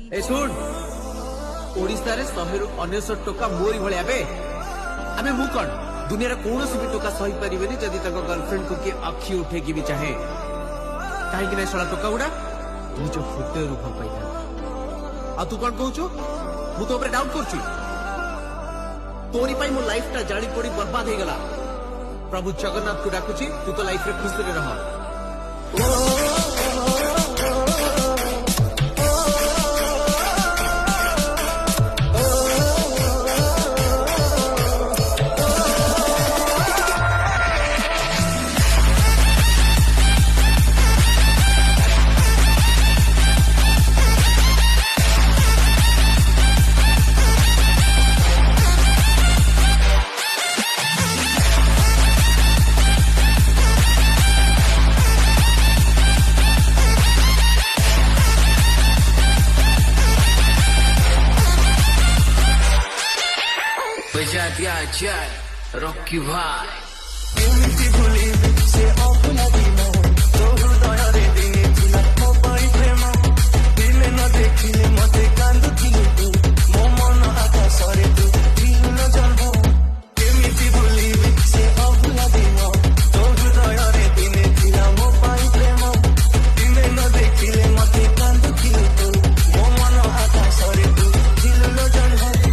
ए सुन ओडिशा रे 100 टका मोरी भलिया बे आमे मु कौन दुनिया रे कोनोसी भी टका सही परिबेनी जदी तक गर्लफ्रेंड को के अखी उठे की भी चाहे काहे कि नै सळा टका उडा निज फुटे रु भल पाइता आ तू कोन कहू छु मु तो ऊपर डाउट करछु तोरी पाई मो लाइफ ता जाड़ी पड़ी बर्बाद हे गला प्रभु जगन्नाथ को डाकुची तू तो लाइफ रे खुश रे रह बजा दिया जाए रॉकी भाई